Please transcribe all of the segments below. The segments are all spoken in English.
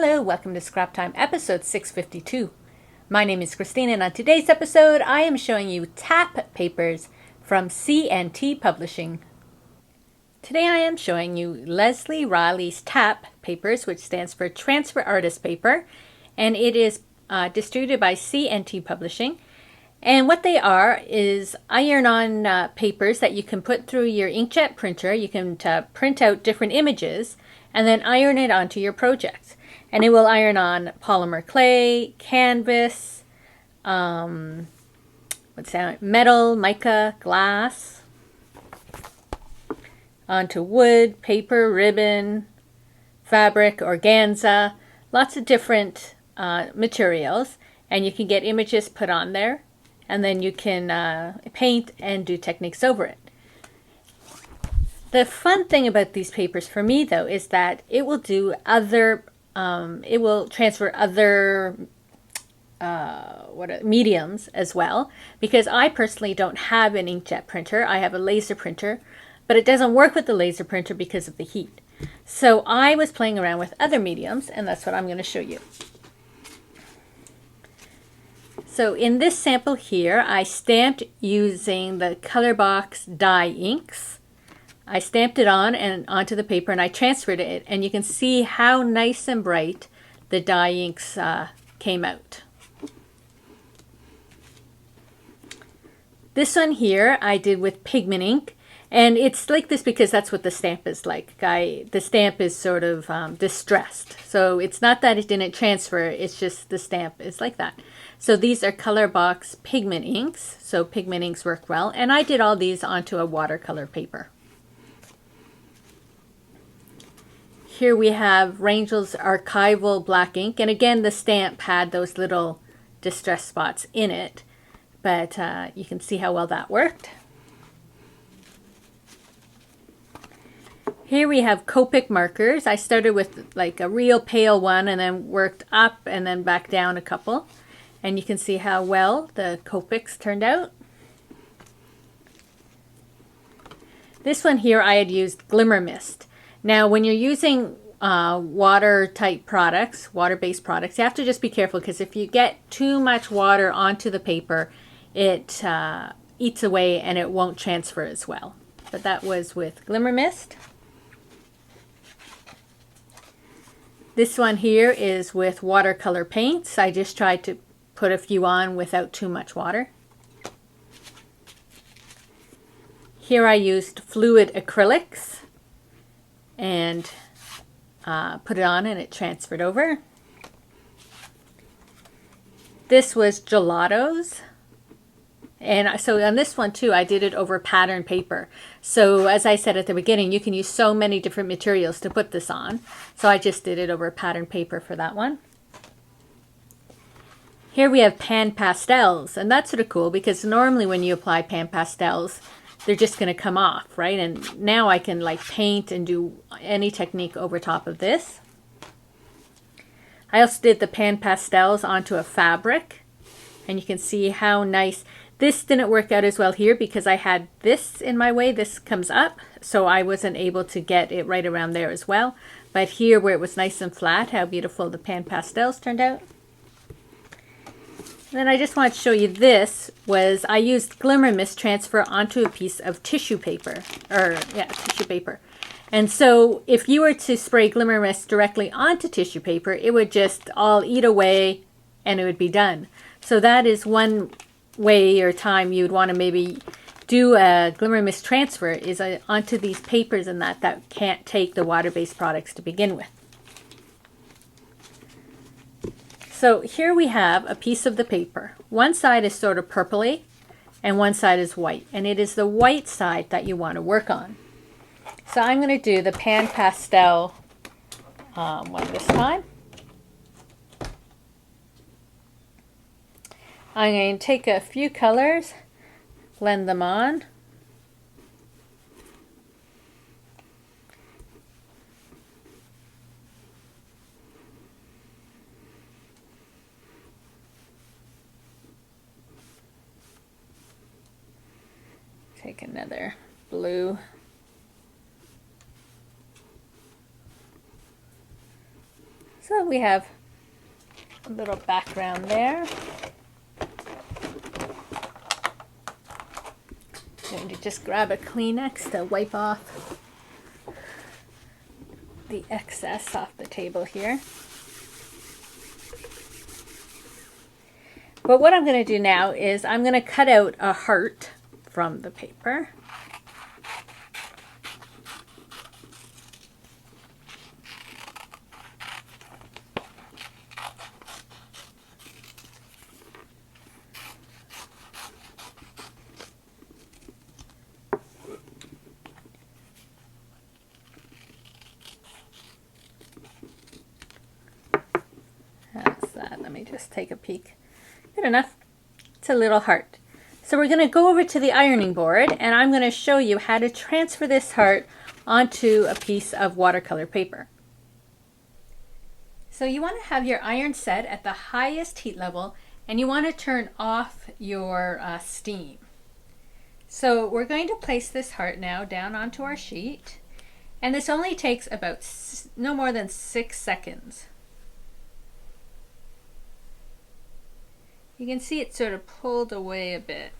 Hello, welcome to Scrap Time, episode 652. My name is Christine, and on today's episode, I am showing you tap papers from C&T Publishing. Today I am showing you Leslie Riley's tap papers, which stands for Transfer Artist Paper, and it is distributed by C&T Publishing. And what they are is iron-on papers that you can put through your inkjet printer. You can print out different images and then iron it onto your project. And it will iron on polymer clay, canvas, metal, mica, glass, onto wood, paper, ribbon, fabric, organza, lots of different materials. And you can get images put on there. And then you can paint and do techniques over it. The fun thing about these papers for me, though, is that it will do other, it will transfer other mediums as well. Because I personally don't have an inkjet printer. I have a laser printer, but it doesn't work with the laser printer because of the heat. So I was playing around with other mediums, and that's what I'm going to show you. So in this sample here, I stamped using the Color Box dye inks. I stamped it on and onto the paper, and I transferred it, and you can see how nice and bright the dye inks came out. This one here I did with pigment ink, and it's like this because that's what the stamp is like. The stamp is sort of distressed, so it's not that it didn't transfer, it's just the stamp is like that. So these are Color Box pigment inks, so pigment inks work well, and I did all these onto a watercolor paper. Here we have Rangel's Archival Black Ink, and again the stamp had those little distress spots in it, but you can see how well that worked. Here we have Copic markers. I started with like a real pale one and then worked up and then back down a couple. And you can see how well the Copics turned out. This one here I had used Glimmer Mist. Now when you're using water-type products, water-based products, you have to just be careful because if you get too much water onto the paper, it eats away and it won't transfer as well. But that was with Glimmer Mist. This one here is with watercolor paints. I just tried to put a few on without too much water. Here I used fluid acrylics and put it on and it transferred over. This was gelatos. And so on this one too, I did it over pattern paper. So as I said at the beginning, you can use so many different materials to put this on. So I just did it over pattern paper for that one. Here we have pan pastels, and that's sort of cool because normally when you apply pan pastels, they're just going to come off, right? And now I can like paint and do any technique over top of this. I also did the pan pastels onto a fabric, and you can see how nice. This didn't work out as well here because I had this in my way. This comes up, so I wasn't able to get it right around there as well. But here where it was nice and flat, how beautiful the pan pastels turned out. Then I just want to show you this was I used Glimmer Mist transfer onto a piece of tissue paper, tissue paper. And so if you were to spray Glimmer Mist directly onto tissue paper, it would just all eat away and it would be done. So that is one way or time you'd want to maybe do a Glimmer Mist transfer is onto these papers and that can't take the water-based products to begin with. So here we have a piece of the paper. One side is sort of purpley and one side is white. And it is the white side that you want to work on. So I'm going to do the pan pastel one this time. I'm going to take a few colors, blend them on. Take another blue. So we have a little background there. Going to just grab a Kleenex to wipe off the excess off the table here. But what I'm going to do now is I'm going to cut out a heart from the paper. That's that. Let me just take a peek. Good enough. It's a little heart. So we're going to go over to the ironing board and I'm going to show you how to transfer this heart onto a piece of watercolor paper. So you want to have your iron set at the highest heat level and you want to turn off your steam. So we're going to place this heart now down onto our sheet, and this only takes about no more than 6 seconds. You can see it sort of pulled away a bit.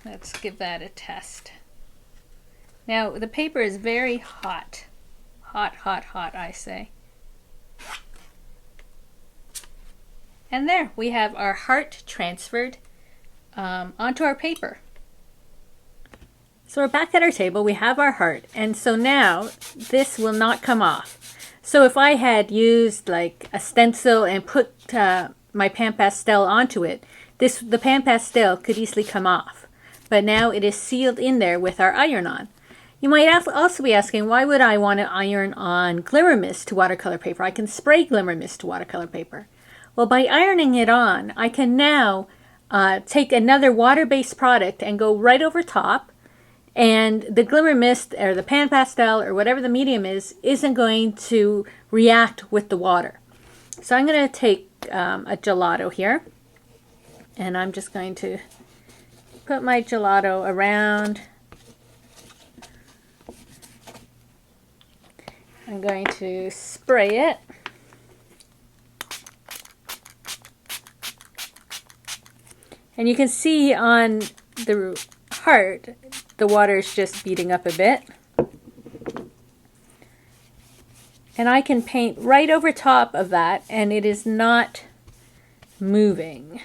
Let's give that a test. Now the paper is very hot. Hot, hot, hot, I say. And there, we have our heart transferred onto our paper. So we're back at our table, we have our heart, and so now this will not come off. So if I had used like a stencil and put my pan pastel onto it, the pan pastel could easily come off. But now it is sealed in there with our iron on. You might also be asking, why would I want to iron on Glimmer Mist to watercolor paper? I can spray Glimmer Mist to watercolor paper. Well, by ironing it on, I can now take another water-based product and go right over top, and the Glimmer Mist or the pan pastel or whatever the medium is isn't going to react with the water. So I'm going to take a gelato here, and I'm just going to put my gelato around. I'm going to spray it. And you can see on the heart, the water is just beating up a bit. And I can paint right over top of that and it is not moving.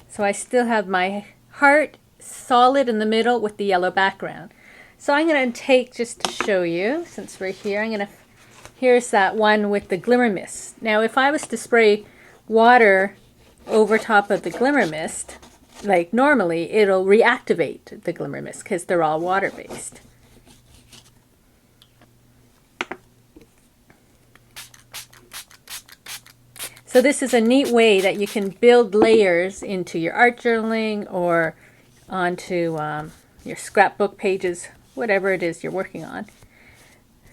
So I still have my heart solid in the middle with the yellow background. So I'm going to take, just to show you, since we're here, here's that one with the Glimmer Mist. Now if I was to spray water over top of the Glimmer Mist, like normally, it'll reactivate the Glimmer Mist because they're all water-based. So this is a neat way that you can build layers into your art journaling or onto your scrapbook pages, whatever it is you're working on.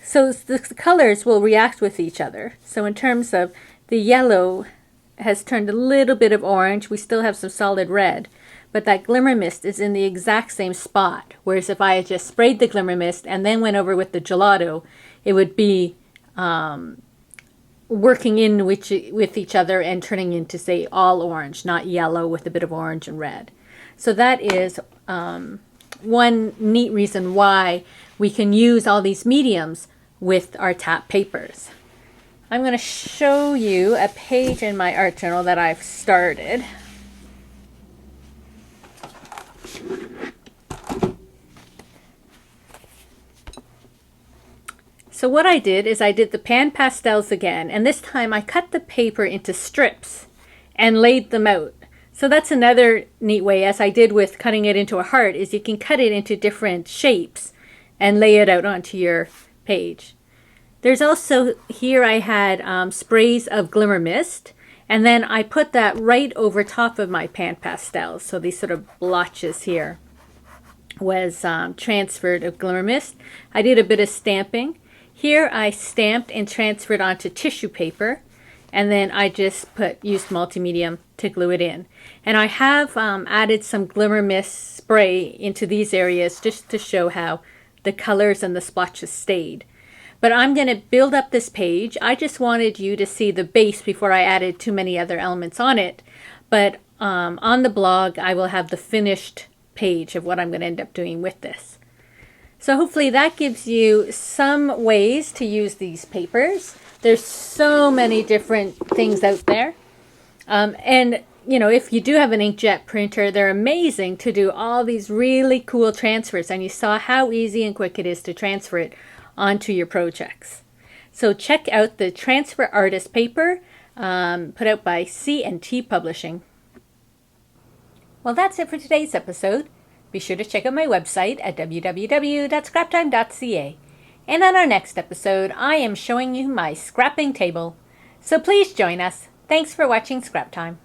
So the colors will react with each other. So in terms of the yellow has turned a little bit of orange, we still have some solid red, but that Glimmer Mist is in the exact same spot. Whereas if I had just sprayed the Glimmer Mist and then went over with the gelato, it would be working in with each other and turning into, say, all orange, not yellow with a bit of orange and red. So that is one neat reason why we can use all these mediums with our tap papers. I'm going to show you a page in my art journal that I've started. So what I did is I did the pan pastels again, and this time I cut the paper into strips and laid them out. So that's another neat way, as I did with cutting it into a heart, is you can cut it into different shapes and lay it out onto your page. There's also, here I had sprays of Glimmer Mist, and then I put that right over top of my pan pastels. So these sort of blotches here was transferred of Glimmer Mist. I did a bit of stamping. Here I stamped and transferred onto tissue paper. and then I just used multi-medium to glue it in. And I have added some Glimmer Mist spray into these areas just to show how the colors and the splotches stayed. But I'm going to build up this page. I just wanted you to see the base before I added too many other elements on it. But on the blog, I will have the finished page of what I'm going to end up doing with this. So hopefully that gives you some ways to use these papers. There's so many different things out there. And you know, if you do have an inkjet printer, they're amazing to do all these really cool transfers. And you saw how easy and quick it is to transfer it onto your projects. So check out the Transfer Artist paper put out by C&T Publishing. Well, that's it for today's episode. Be sure to check out my website at www.scraptime.ca. And on our next episode, I am showing you my scrapping table. So please join us. Thanks for watching Scrap Time.